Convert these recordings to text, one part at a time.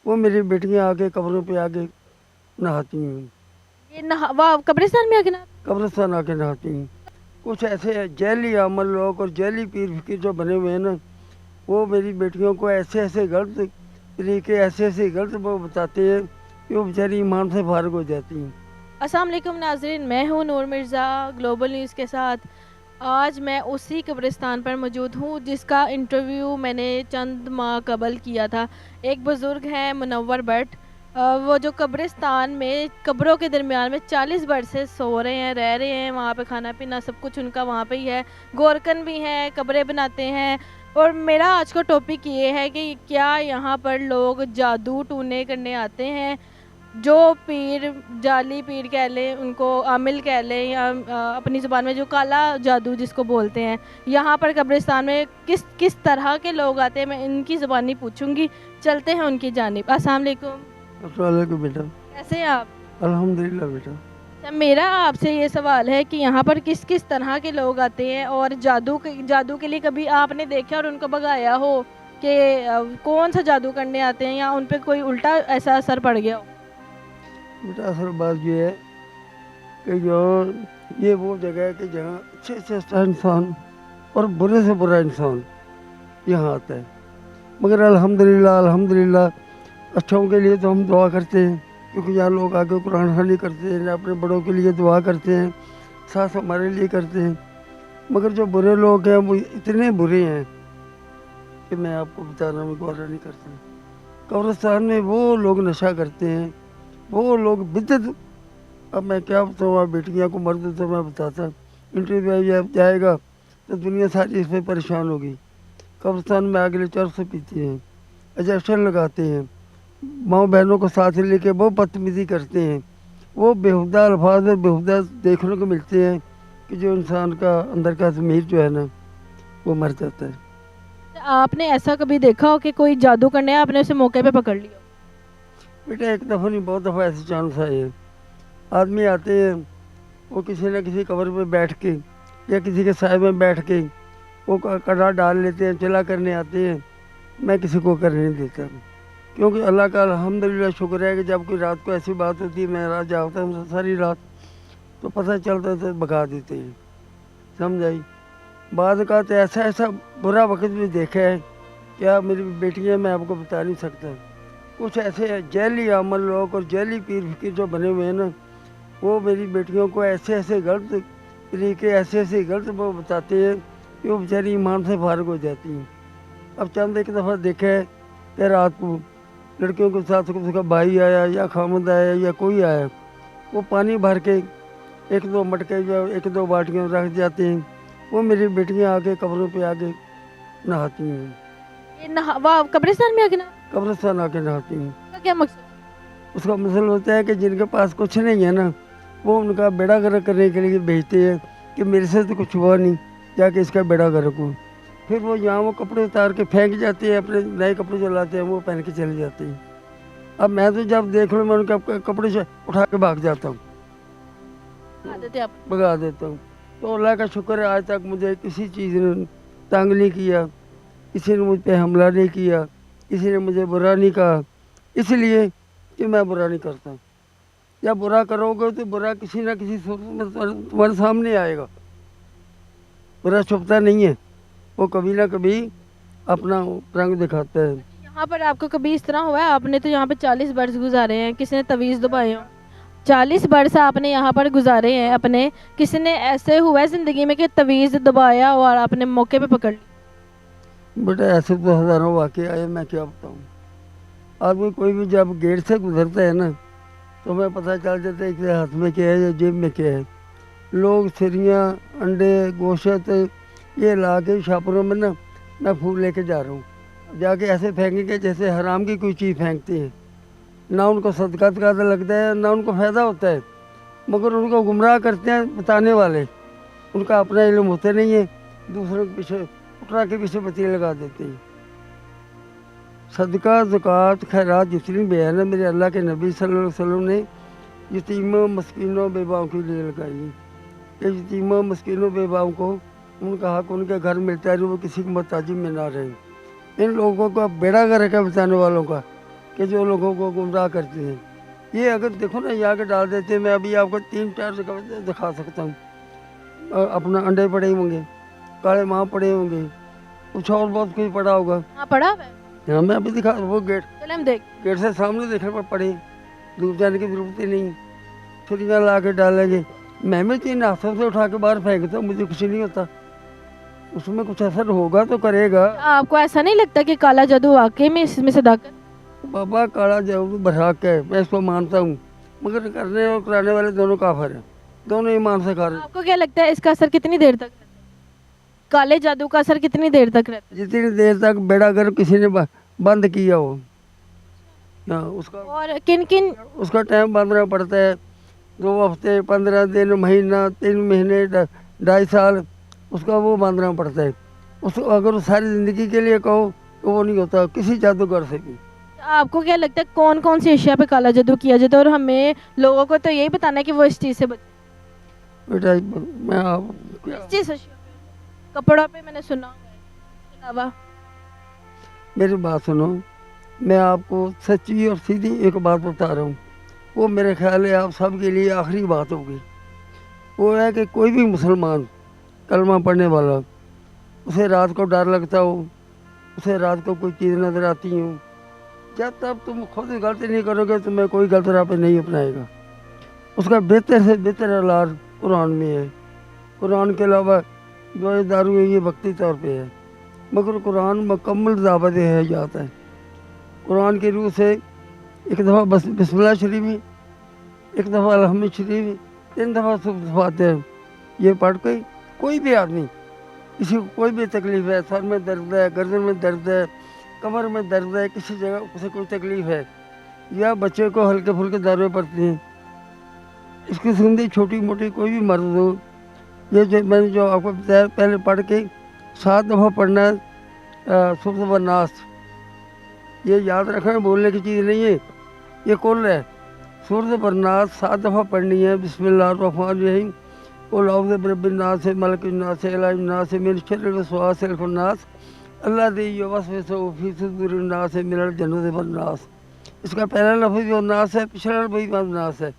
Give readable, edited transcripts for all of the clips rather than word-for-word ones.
वो मेरी बेटियां आके कब्रों पे आके नहाती हैं, ये वाह, कब्रिस्तान में आके ना। कब्रिस्तान आके नहाती हैं। कुछ ऐसे जैली अमल लोग और जैली पीर फकीर जो बने हुए हैं ना, वो मेरी बेटियों को ऐसे ऐसे गलत तरीके, ऐसे ऐसे गलत वो बताते हैं कि वो बेचारी ईमान से फारिग हो जाती हैं। अस्सलाम वालेकुम नाज़रीन, मैं हूँ नूर मिर्ज़ा ग्लोबल न्यूज़ के साथ। आज मैं उसी कब्रिस्तान पर मौजूद हूँ जिसका इंटरव्यू मैंने चंद माह कबल किया था। एक बुज़ुर्ग हैं मुनव्वर भट्ट, वो जो कब्रिस्तान में कब्रों के दरमियान में 40 बरसे सो रहे हैं, रह रहे हैं, वहाँ पे खाना पीना सब कुछ उनका वहाँ पे ही है। गोरकन भी हैं, कब्रें बनाते हैं। और मेरा आज का टॉपिक ये है कि क्या यहाँ पर लोग जादू टूने करने आते हैं। जो पीर, जाली पीर कह लें, उनको आमिल कह लें, या अपनी ज़ुबान में जो काला जादू जिसको बोलते हैं, यहाँ पर कब्रिस्तान में किस किस तरह के लोग आते हैं, मैं इनकी ज़ुबानी पूछूंगी। चलते हैं उनकी जानिब। अस्सलाम वालेकुम, अस्सलाम वालेकुम बेटा। कैसे हैं आप? अल्हम्दुलिल्लाह बेटा। अच्छा, मेरा आपसे ये सवाल है कि यहाँ पर किस किस तरह के लोग आते हैं, और जादू के लिए कभी आपने देखा और उनको भगाया हो कि कौन सा जादू करने आते हैं, या उन पर कोई उल्टा ऐसा असर पड़ गया हो? बेटा असल बात ये है कि जो ये वो जगह है कि जहाँ अच्छे से अच्छा इंसान और बुरे से बुरा इंसान यहाँ आता है। मगर अल्हम्दुलिल्लाह अल्हम्दुलिल्लाह अच्छों के लिए तो हम दुआ करते हैं, क्योंकि यहाँ लोग आके कुरान खानी करते हैं, अपने बड़ों के लिए दुआ करते हैं, साथ हमारे लिए करते हैं। मगर जो बुरे लोग हैं वो इतने बुरे हैं कि मैं आपको बताना में गौर नहीं करता। कब्रिस्तान में वो लोग नशा करते हैं, वो लोग बिदत। अब मैं क्या बताऊँ, आप बेटियाँ को मर्द तो मैं बताता, इंटरव्यू जब जाएगा तो दुनिया सारी इस पर परेशान होगी। कब्रिस्तान में आगे चर्च से पीते हैं, एजेक्शन लगाते हैं, माँ बहनों को साथ लेके वो बदतमीजी करते हैं। वो बेहुदा अल्फाज और बेहुदा देखने को मिलते हैं कि जो इंसान का अंदर का ज़मीर जो है ना, वो मर जाता है। आपने ऐसा कभी देखा हो कि कोई जादू करने आया, आपने उसे मौके पे पकड़ लिया? बेटा एक दफ़ा नहीं, बहुत दफ़ा ऐसे चांस आए हैं। आदमी आते हैं, वो किसी न किसी कब्र पे बैठ के या किसी के साए में बैठ के वो कड़ा डाल लेते हैं, चला करने आते हैं। मैं किसी को करने नहीं देता, क्योंकि अल्लाह का अल्हम्दुलिल्लाह शुक्र है कि जब कोई रात को ऐसी बात होती है, मैं रात जागता हूँ सारी रात, तो पता चलता है तो भगा देते हैं। समझ आई? बाद का तो ऐसा ऐसा बुरा वक्त भी देखा है, क्या मेरी बेटियां मैं आपको बता नहीं सकता। कुछ ऐसे जैली अमल लोग और जैली पीर फकीर जो बने हुए हैं ना, वो मेरी बेटियों को ऐसे ऐसे गलत तरीके, ऐसे ऐसे गलत वो बताते हैं कि वो बेचारी ईमान से फारिग हो जाती हैं। अब चंद एक दफ़ा देखा है कि रात को लड़कियों के साथ उसका भाई आया या खामद आया या कोई आया, वो पानी भर के एक दो मटके या एक दो बाल्टियाँ रख जाते हैं। वो मेरी बेटियां आके कब्रों पे आके नहाती हैं, ये वाह, कब्रिस्तान में आके ना। कब्रिस्तान आके नहाती हैं। का क्या मकसद? उसका मसल होता है कि जिनके पास कुछ नहीं है ना, वो उनका बेड़ा गर्क करने के लिए भेजते हैं कि मेरे से तो कुछ हुआ नहीं, जाके इसका बेड़ा गर्क हो। फिर वो यहाँ वो कपड़े उतार के फेंक जाते हैं, अपने नए कपड़े जो लाते हैं वो पहन के चले जाते हैं। अब मैं तो जब देख लूँ मैं उनके कपड़े से उठा के भाग जाता हूँ, आदत है आप? भगा देता हूँ। तो अल्लाह का शुक्र है आज तक मुझे किसी चीज़ ने तंग नहीं किया, किसी ने मुझ पे हमला नहीं किया, किसी ने मुझे बुरा नहीं कहा, इसलिए कि मैं बुरा नहीं करता। या बुरा करोगे तो बुरा किसी ना किसी सूरत में तुम्हारे सामने आएगा। बुरा छुपता नहीं है, वो कभी ना कभी अपना रंग दिखाता है। यहाँ पर आपको कभी इस तरह हुआ है, आपने तो यहाँ पे 40 बरस गुजारे हैं, किसी ने तवीज़ दबाए हो? 40 बरस आपने यहाँ पर गुजारे हैं अपने, किसी ने ऐसे हुआ है ज़िंदगी में कि तवीज़ दबाया और आपने मौके पे पकड़ ली? बेटा ऐसे तो हज़ारों वाक़े आए, मैं क्या बताऊँ। आदमी कोई भी जब गेट से गुजरता है ना, तो मैं पता चल जाता है कि हाथ में क्या है या जेब में क्या है। लोग सिरियाँ, अंडे, गोश्त ये ला के छापरों में ना, मैं फूल लेके जा रहा हूँ, जाके ऐसे फेंकेंगे जैसे हराम की कोई चीज़ फेंकते हैं। ना उनको सदका तकादा लगता है, ना उनको फ़ायदा होता है, मगर उनको गुमराह करते हैं बताने वाले। उनका अपना इल्म होता नहीं है, दूसरों के पीछे उठा के पीछे बत्ती लगा देते हैं। सदका ज़कात खैरात जितनी भी है ना, मेरे अल्लाह के नबी सल्लल्लाहु अलैहि वसल्लम ने यतीमों मस्किनों बेवाओं के लिए लगाई है कि यतीमों मस्किनों बेवाओं को उनका हक उनके घर मिलता है, वो किसी की मोहताजी में ना रहे। इन लोगों का बेड़ा गर्क है बताने वालों का, کہ جو لوگوں کو گمراہ کرتے ہیں. یہ اگر دیکھو نا یہاں کے ڈال دیتے ہیں. میں ابھی آپ کو 3-4 جگہ دکھا سکتا ہوں. اپنا انڈے پڑے ہوں گے, کالے ماں پڑے ہوں گے, کچھ اور بہت کچھ پڑا ہوگا. ہاں پڑا ہوا ہے, ہاں میں ابھی دکھا, وہ گیٹ چلے ہم دیکھ. گیٹ سے سامنے دیکھنے پر پڑے, دور جانے کی ضرورت ہی نہیں. پھر یہاں لا کے ڈالیں گے. میں 3 ہاتھوں سے اٹھا کے باہر پھینکتا ہوں, مجھے کچھ نہیں ہوتا. اس میں کچھ اثر ہوگا تو کرے گا. آپ کو ایسا نہیں لگتا کہ کالا جادو واقعی میں اس میں صداقت؟ بابا کالا جادو برحق ہے, میں اس کو مانتا ہوں, مگر کرنے اور کرانے والے دونوں کافر ہیں, دونوں ایمان سے کھا رہے ہیں. آپ کو کیا لگتا ہے اس کا اثر کتنی دیر تک رہتا ہے؟ کالے جادو کا اثر کتنی دیر تک رہتا ہے؟ جتنی دیر تک بیڑا گر کسی نے بند کیا ہو. ہاں, اور کن کن اس کا ٹائم باندھنا پڑتا ہے. 2 ہفتے, 15 دن, مہینہ, 3 مہینے, 2.5 سال, اس کا وہ باندھنا پڑتا ہے. اس اگر ساری زندگی کے لیے کہو تو وہ نہیں ہوتا کسی جادوگر سے بھی. آپ کو کیا لگتا ہے کون کون سی اشیاء پہ کالا جادو کیا جاتا ہے؟ اور ہمیں لوگوں کو تو یہی بتانا ہے کہ وہ اس چیز سے بچیں. بیٹا میں آپ اس چیز اشیاء پہ, کپڑوں پہ میں نے سنا ہوا ہے, اس کے علاوہ میری بات سنو, میں آپ کو سچی اور سیدھی ایک بات بتا رہا ہوں. وہ میرے خیال ہے آپ سب کے لیے آخری بات ہوگی. وہ ہے کہ کوئی بھی مسلمان کلمہ پڑھنے والا, اسے رات کو ڈر لگتا ہو, اسے رات کو کوئی چیز نظر آتی ہوں, جب تک تم خود غلطی نہیں کرو گے تمہیں کوئی غلط راہ پہ نہیں اپنائے گا. اس کا بہتر سے بہتر علاج قرآن میں ہے. قرآن کے علاوہ جو یہ دارو ہے یہ وقتی طور پہ ہے, مگر قرآن مکمل ضابط حیات ہے. قرآن کی روح سے ایک دفعہ بسم اللہ شریف, ایک دفعہ الحمد شریف, 3 دفعہ فاتحہ, یہ پڑھ کے کوئی بھی آدمی, کسی کو کوئی بھی تکلیف ہے, سر میں درد ہے, گردن میں درد ہے, کمر میں درد ہے, کسی جگہ سے کوئی تکلیف ہے, یا بچے کو ہلکے پھلکے دارویں پڑتے ہیں, اس قسم کی چھوٹی موٹی کوئی بھی مرض ہو, یہ جو میں نے جو آپ کو بتایا پہلے پڑھ کے 7 دفعہ پڑھنا ہے سورۃ الناس. یہ یاد رکھیں, بولنے کی چیز نہیں ہے, یہ کل ہے. سورۃ الناس 7 دفعہ پڑھنی ہے. بسم اللہ الرحمن الرحیم, قل اعوذ برب الناس ملک الناس الہ الناس من شر الوسواس الخناس الذی یوسوس فی صدور الناس من الجنۃ والناس. اس کا پہلا لفظ جو الناس ہے, پچھلا لفظ بھی الناس ہے.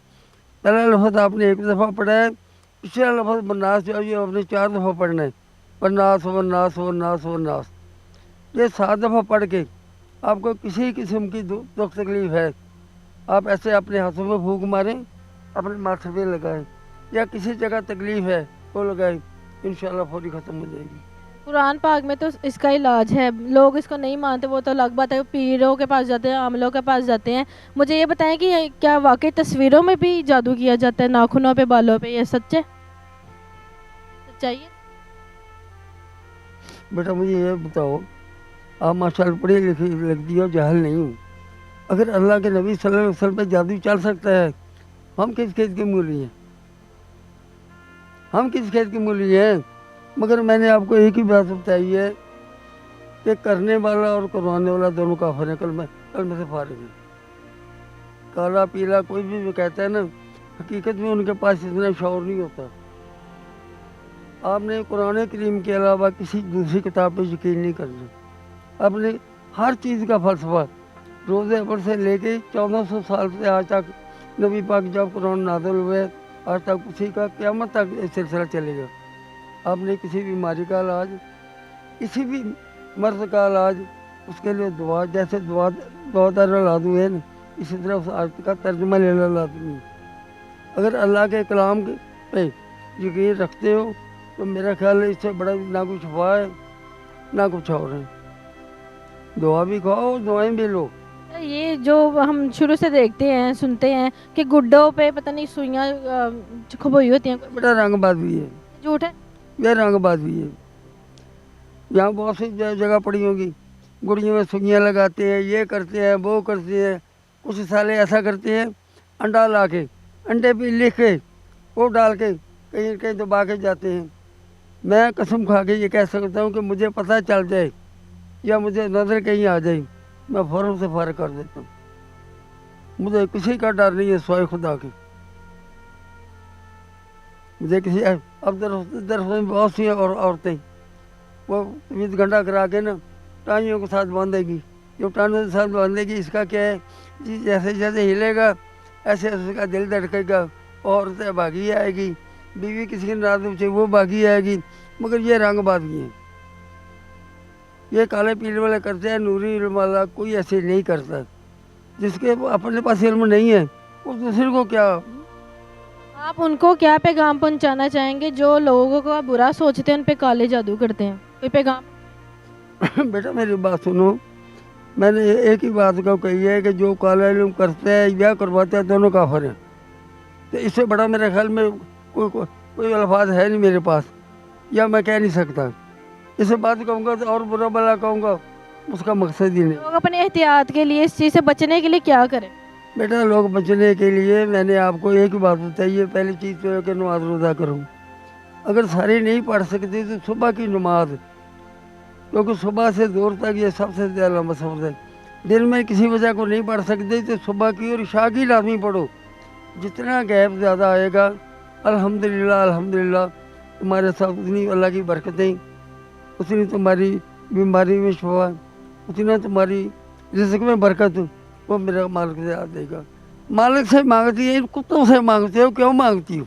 پہلا لفظ آپ نے 1 دفعہ پڑھا ہے, پچھلا لفظ والناس جو ہے یہ آپ نے 4 دفعہ پڑھنا ہے. والناس والناس والناس والناس. یہ 7 دفعہ پڑھ کے آپ کو کسی قسم کی دکھ تکلیف ہے, آپ ایسے اپنے ہاتھوں میں پھونک ماریں, اپنے ماتھے پہ لگائیں, یا کسی جگہ تکلیف ہے وہ لگائیں, انشاءاللہ فوری ختم ہو جائے گی. قرآن پاک میں تو اس کا علاج ہے. لوگ اس کو نہیں مانتے, وہ تو الگ بات ہے, پیروں کے پاس جاتے ہیں, عاملوں کے پاس جاتے ہیں. مجھے یہ بتائیں کہ کیا واقعی تصویروں میں بھی جادو کیا جاتا ہے, ناخنوں پہ, بالوں پہ, یہ سچ ہے؟ سچائی ہے؟ بیٹا مجھے یہ بتاؤ, آپ ماشاء اللہ پڑھی لکھی لگتی ہو, جاہل نہیں ہوں. اگر اللہ کے نبی صلی اللہ علیہ وسلم پہ جادو چل سکتا ہے, ہم کس کھیت کے مولی ہیں؟ ہم کس کھیت کے مولی ہیں؟ مگر میں نے آپ کو ایک ہی بات بتائی ہے کہ کرنے والا اور کروانے والا دونوں کافر ہیں, کلمہ سے فارغ ہیں. کالا پیلا کوئی بھی کہتا ہے نا, حقیقت میں ان کے پاس اتنا شعور نہیں ہوتا. آپ نے قرآن کریم کے علاوہ کسی دوسری کتاب پہ یقین نہیں کرنا. آپ نے ہر چیز کا فلسفہ روزے اول سے لے کے 1400 سال سے آج تک, نبی پاک جب قرآن نازل ہوئے آج تک اسی کا قیامت تک سلسلہ چلے گا. آپ نے کسی بیماری کا علاج, کسی بھی مرض کا علاج, اس کے لیے دعا, جیسے دعا دار لادو ہے نا, اسی طرح اس آیت کا ترجمہ لینا لازمی. اگر اللہ کے کلام پہ یقین رکھتے ہو تو میرا خیال ہے اس سے بڑا نہ کچھ شفا ہے نہ کچھ اور ہے. دعا بھی کھاؤ, دعائیں بھی لو. یہ جو ہم شروع سے دیکھتے ہیں, سنتے ہیں کہ گڈوں پہ پتہ نہیں سوئیاں کھبوئی ہوتی ہیں, بیٹا رنگ بات بھی ہے, جھوٹ ہے؟ یہ رنگ بات بھی ہے. یہاں بہت سی جگہ پڑی ہوگی, گڑیوں میں سوئیاں لگاتے ہیں, یہ کرتے ہیں, وہ کرتے ہیں. کچھ سالے ایسا کرتے ہیں, انڈا لا کے, انڈے پہ لکھ کے, وہ ڈال کے کہیں کہیں دبا کے جاتے ہیں. میں قسم کھا کے یہ کہہ سکتا ہوں کہ مجھے پتہ چل جائے یا مجھے نظر کہیں آ جائے, میں فوراً سے فارغ کر دیتا ہوں. مجھے کسی کا ڈر نہیں ہے سوائے خدا کے. مجھے کسی اب درخت میں بہت سی عورتیں وہ طویل گنڈا کرا کے نا ٹائیوں کے ساتھ باندھے گی, जो टन साल बांधने की इसका क्या है जी, जैसे जैसे हिलेगा ऐसे उसका दिल धड़केगा, औरतें भागी आएगी, बीवी किसी की नाराज पूछे वो भागी आएगी, मगर ये रंग बादगी हैं। ये काले पीले वाले करते हैं, नूरी इल्म वाला कोई ऐसे नहीं करता। जिसके अपने पास इल्म नहीं है वो दूसरे को क्या। आप उनको क्या पैगाम पहुंचाना चाहेंगे जो लोगों को बुरा सोचते हैं, उन पे काले जादू करते हैं? कोई पैगाम? बेटा मेरी बात सुनो, मैंने एक ही बात को कही है कि जो काला इल्म करते हैं या करवाते हैं दोनों काफिर हैं। तो इससे बड़ा मेरे ख्याल में कोई अल्फाज है नहीं मेरे पास, या मैं कह नहीं सकता। इसे बात कहूँगा तो और बुरा भला कहूँगा, उसका मकसद ही नहीं। लोग अपने एहतियात के लिए, इस चीज़ से बचने के लिए क्या करें? बेटा लोग बचने के लिए मैंने आपको एक ही बात बताई है, पहली चीज़ तो है कि नमाज रोज़ा करूँ। अगर सारी नहीं पढ़ सकती तो सुबह की नमाज, क्योंकि सुबह से दूर तक ये सबसे ज़्यादा लंबा सफ़र है। दिन में किसी वजह को नहीं पढ़ सकते तो सुबह की और इशा की लाजमी पढ़ो। जितना गैप ज़्यादा आएगा अल्हम्दुलिल्लाह अल्हम्दुलिल्लाह तुम्हारे साथ उतनी अल्लाह की बरकतें, उतनी तुम्हारी बीमारी में शफा, उतना तुम्हारी रिज़्क़ में बरकत वो मेरा मालिक से आ देगा। मालिक से मांगती है, इन कुत्तों से मांगते हो, क्यों मांगती हो?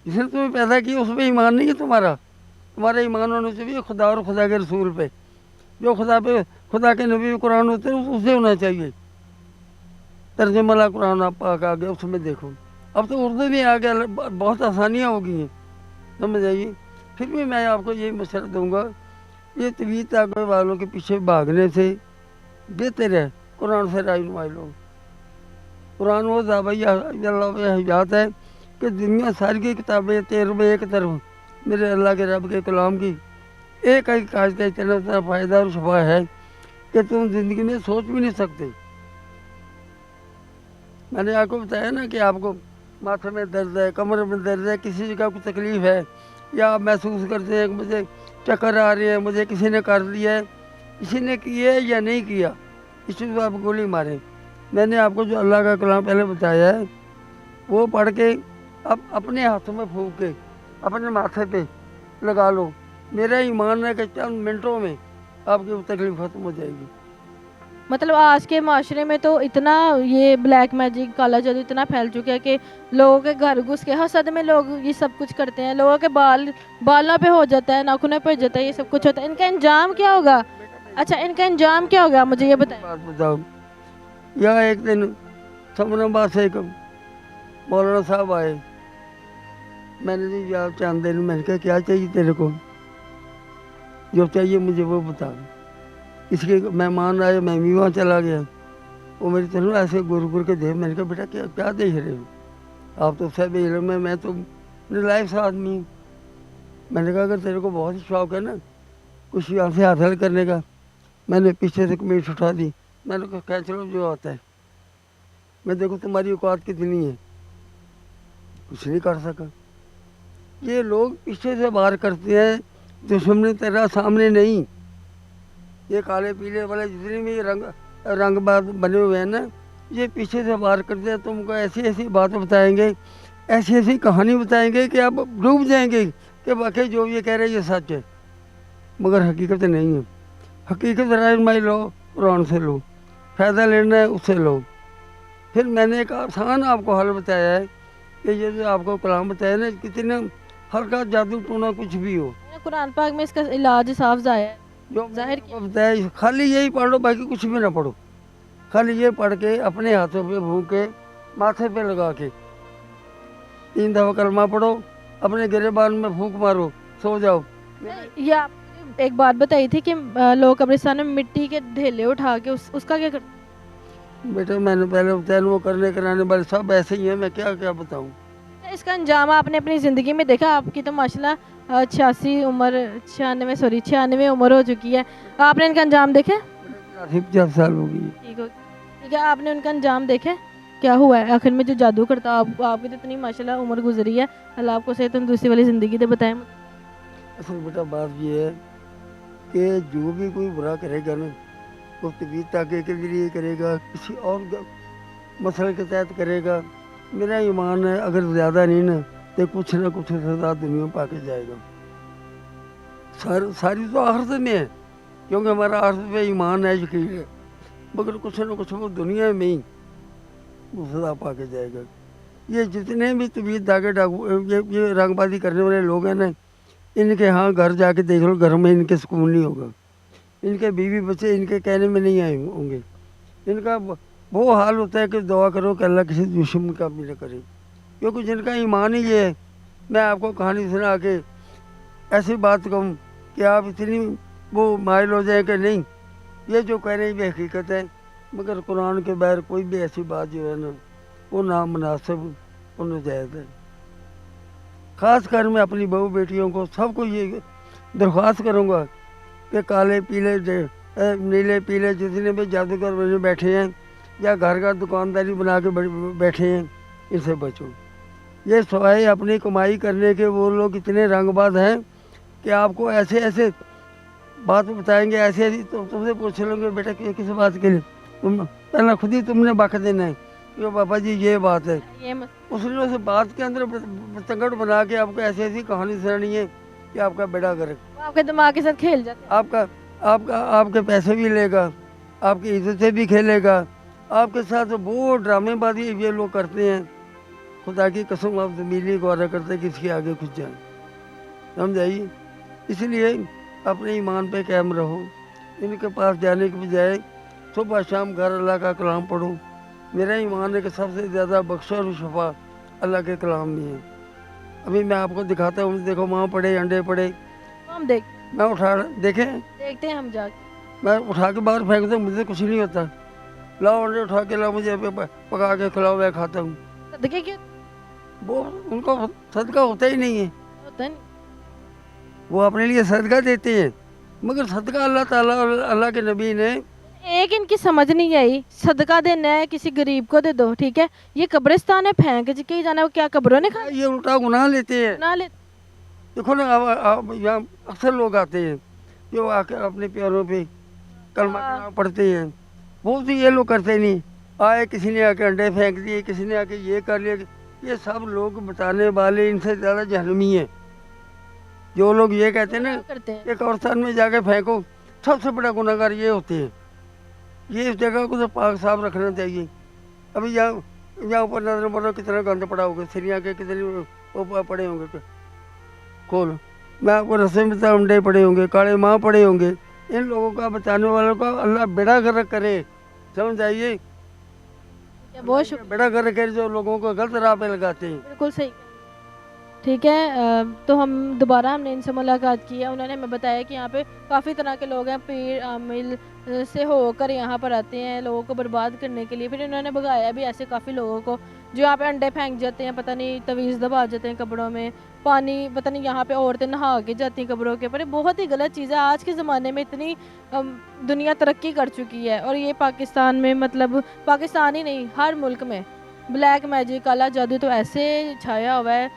जिसने तुम्हें पैदा किया उसमें ईमान नहीं है तुम्हारा। तुम्हारा ईमान होना चाहिए खुदा और खुदा के रसूल पे। जो खुदा पे, खुदा के नबी कुरान होते हैं उससे होना चाहिए। तर्जुमा कुरान आप पाक आ गया, उसमें देखो। अब तो उर्दू भी आ गया, बहुत आसानियाँ हो गई हैं, समझ आइए। फिर भी मैं आपको यही मशवरा दूंगा, ये तवीज़ ताकत वालों के पीछे भागने से बेहतर है कुरान से रहनुमाई लो। कुरान वो हयात है कि दुनिया सारी की किताबें 13 एक तरफ मेरे अल्लाह के रब के कलाम की एक एक काज का इतना फ़ायदा और शफा है कि तुम ज़िंदगी में सोच भी नहीं सकते। मैंने आपको बताया ना कि आपको माथे में दर्द है, कमर में दर्द है, किसी जगह को तकलीफ़ है, या आप महसूस करते हैं कि मुझे चक्कर आ रहे हैं, मुझे किसी ने कर लिया है, किसी ने किया है या नहीं किया, इस चीज़ को आप गोली मारें। मैंने आपको जो अल्लाह का कलाम पहले बताया है वो पढ़ के अब अपने हाथों में फूंक के अपने माथे पे लगा लो। मेरा ईमान है कि चंद मिनटों में आपकी वो तकलीफ खत्म हो जाएगी। मतलब आज के माशरे में तो इतना ये ब्लैक मैजिक, काला जादू इतना फैल चुका है कि लोगों के घर घुस के हसद में लोग ये सब कुछ करते हैं। लोगों के बालों पे हो जाता है, नाखूनों पे हो जाता है, ये सब कुछ होता है। इनका अंजाम क्या होगा? अच्छा, इनका अंजाम क्या होगा, मुझे ये बताएं। बात बताओ, यहाँ एक दिन समनाबाद से एक मौलाना साहब आए। मैंने जी आप चांद दिन, मैंने कहा क्या चाहिए तेरे को? जो चाहिए मुझे वो बता। इसके मेहमान आए, मैं भी वहाँ चला गया। वो मेरी तरफ ऐसे गुर के दे। मैंने कहा बेटा क्या क्या देख रहे हो? आप तो सब इल्म है, मैं तो नालायक सा आदमी हूँ। मैंने कहा अगर तेरे को बहुत ही शौक है ना कुछ यहाँ से हासिल करने का, मैंने पीछे से कमीज उठा दी। मैंने कहा कह चलो जो आता है, मैं देखो तुम्हारी औकात कितनी है। कुछ नहीं कर सका। ये लोग पीछे से बाहर करते हैं, दुश्मन तेरा सामने नहीं। ये काले पीले वाले जितने भी रंग बात बने हुए हैं ना, ये पीछे से बाहर करते हैं। तुमको ऐसी ऐसी बात बताएंगे, ऐसी ऐसी कहानी बताएंगे कि आप डूब जाएंगे कि वाकई जो ये कह रहे हैं ये सच है, मगर हकीकत नहीं है। हकीकत रहनुमाई लो, कुरान से लो, फ़ायदा लेना है उससे लो। फिर मैंने एक आसान आपको हल बताया है कि ये जो आपको कलाम बताया ना, कितना हल्का जादू टूना कुछ भी हो, कुरान पाक में इसका इलाज साफ ज़ाहिर है। जो जाहिर आपको बताया खाली यही पढ़ लो, बाकी कुछ भी ना पढ़ो। खाली ये पढ़ के अपने हाथों पे भून के माथे पे लगा के 3 दफ़ा कलमा पढ़ो, अपने गिरेबान में फूंक मारो, सो जाओ। ये आप एक बात बताई थी कि लोग कब्रिस्तान में मिट्टी के ढेले उठा के उसका क्या करते? बेटा मैंने पहले बताया वो करने कराने वाले सब ऐसे ही हैं, मैं क्या क्या बताऊँ। इसका अंजाम आपने अपनी ज़िंदगी में देखा? आपकी तो माशाल्लाह 96 उम्र हो चुकी है। आपने इनका अंजाम देखे? 50 साल हो गई। ठीक है, आपने उनका अंजाम देखे क्या हुआ है आखिर में? जो जादू करता आपकी तो इतनी माशाल्लाह उम्र गुजरी है, अल्लाह आपको सेहत तंदुरुस्ती वाली ज़िंदगी दे। बताएं। असल बेटा बात ये है कि जो भी कोई बुरा करेगा ना, वो तबीयत ताके के लिए करेगा, किसी और मसले के तहत करेगा। मेरा ईमान है अगर ज़्यादा नहीं ना तो कुछ ना कुछ सजा दुनिया में पाके जाएगा। सारी तो आखिरत में है। क्योंकि हमारा अर्थ पे ईमान है, यकीन है, मगर कुछ न कुछ वो दुनिया में ही वो सदा पा के जाएगा। ये जितने भी तबीयत दागे डाकू ये रंगबाजी करने वाले लोग हैं ना, इनके यहाँ घर जाके देख लो, घर में इनके सुकून नहीं होगा, इनके बीवी बच्चे इनके कहने में नहीं आए होंगे। इनका वो हाल होता है कि दुआ करो कि अल्लाह किसी दुश्मन का भी न करे, क्योंकि जिनका ईमान ही ये है। मैं आपको कहानी सुना के ऐसी बात कहूँ कि आप इतनी वो माइल हो जाए कि नहीं, ये जो कह रहे हैं ये हकीकत है, मगर कुरान के बगैर कोई भी ऐसी बात जो है ना वो नामुनासिब और नाजायज़ है। ख़ास कर मैं अपनी बहू बेटियों को सबको ये दरख्वास्त करूँगा कि काले पीले नीले पीले जितने भी जादूगर बने बैठे हैं या घर का दुकानदारी बना के बैठे हैं, इनसे बचो। ये सवाए अपनी कमाई करने के वो लोग इतने रंगबाज हैं कि आपको ऐसे ऐसे बात बताएंगे, ऐसे ऐसी तो तुमसे पूछ लोगे बेटा किस बात के लिए, तुम पहला खुद ही तुमने बक देना है कि पापा जी ये बात है। उसने उस बात के अंदर तंगड़ बना के आपको ऐसी ऐसी कहानी सुनानी है कि आपका बेड़ा गर्क, आपके दिमाग के साथ खेल जाते हैं। आपके पैसे भी लेगा, आपकी इज्जतें भी खेलेगा, आपके साथ वो ड्रामेबाजी ये लोग करते हैं। खुदा की कसम आप ज़मीनी गौर करते कि इसके आगे कुछ जाए, समझ आइए। इसलिए अपने ईमान पे कायम रहो, इनके पास जाने के बजाय सुबह शाम घर अल्लाह का कलाम पढ़ो। मेरा ईमान है कि सबसे ज़्यादा बख्श और शफा अल्लाह के कलाम में है। अभी मैं आपको दिखाता हूँ, देखो माँ पड़े अंडे पड़े, हम देख मैं उठा देखें देखते हैं हम जाके। मैं उठा के बाहर फेंक दूँ, मुझे कुछ नहीं होता। लाओ अंडे उठा के लाओ, मुझे पका के खिलाओ, मैं खाता हूँ। सदके क्यों वो उनको सदका होता ही नहीं है, होता नहीं? वो अपने लिए सदका देते हैं, मगर सदका अल्लाह ताला और अल्लाह के नबी ने एक इनकी समझ नहीं आई, सदका देना है किसी गरीब को दे दो, ठीक है, ये कब्रिस्तान है, फेंक के ही जाना है, वो क्या कब्रों ने खाया ये उल्टा गुनाह लेते हैं। ना ले। देखो ना अब यहाँ अक्सर लोग आते हैं जो आके अपने प्यारों पे कलमा कलाम पढ़ते हैं, वो तो ये लोग करते नहीं। आए किसी ने आके अंडे फेंक दिए, किसी ने आके ये कर लिया, ये सब लोग बताने वाले इनसे ज़्यादा जहन्नमी हैं। जो लोग ये कहते हैं ना करते हैं कि कब्रिस्तान में जाके फेंको, सबसे बड़ा गुनहगार ये होते हैं। ये इस जगह को तो पाक साफ रखना चाहिए। अभी यहाँ ऊपर नजर मारो कितना गंद पड़ा होगा, सिरिया के कितने वो पड़े होंगे, खोल मैं आपको रस्ते में तो अंडे पड़े होंगे, काले माँ पड़े होंगे। इन लोगों का बचाने वालों का अल्लाह बेड़ा गर्क करे, समझ आइए। बहुत शुक्रिया, बेड़ा गर्क करे जो लोगों को गलत राह पे लगाते हैं। बिल्कुल सही। ठीक है, तो हमने इनसे मुलाकात की है। उन्होंने हमें बताया कि यहाँ पे काफ़ी तरह के लोग हैं, पीर आमिल से होकर यहाँ पर आते हैं लोगों को बर्बाद करने के लिए। फिर इन्होंने भगाया भी ऐसे काफ़ी लोगों को जो यहाँ पे अंडे फेंक जाते हैं, पता नहीं तवीज़ दबा जाते हैं कब्रों में, पानी पता नहीं यहाँ पे औरतें नहा के जाती हैं कब्रों के ऊपर। बहुत ही गलत चीज़ है। आज के ज़माने में इतनी दुनिया तरक्की कर चुकी है और ये पाकिस्तान में, मतलब पाकिस्तान ही नहीं हर मुल्क में ब्लैक मैजिक, काला जादू तो ऐसे छाया हुआ है।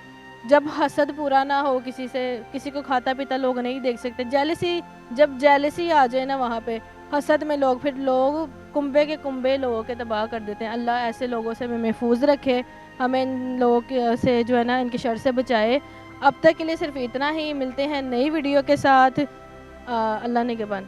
जब हसद पूरा ना हो किसी से, किसी को खाता पीता लोग नहीं देख सकते, जेलसी, जब जेलसी आ जाए ना वहाँ पे हसद में लोग, फिर लोग कुंबे के कुंबे लोगों के तबाह कर देते हैं। अल्लाह ऐसे लोगों से हमें महफूज रखे, हमें इन लोगों से जो है ना इनके शर से बचाए। अब तक के लिए सिर्फ इतना ही, मिलते हैं नई वीडियो के साथ। अल्लाह ने के बाद।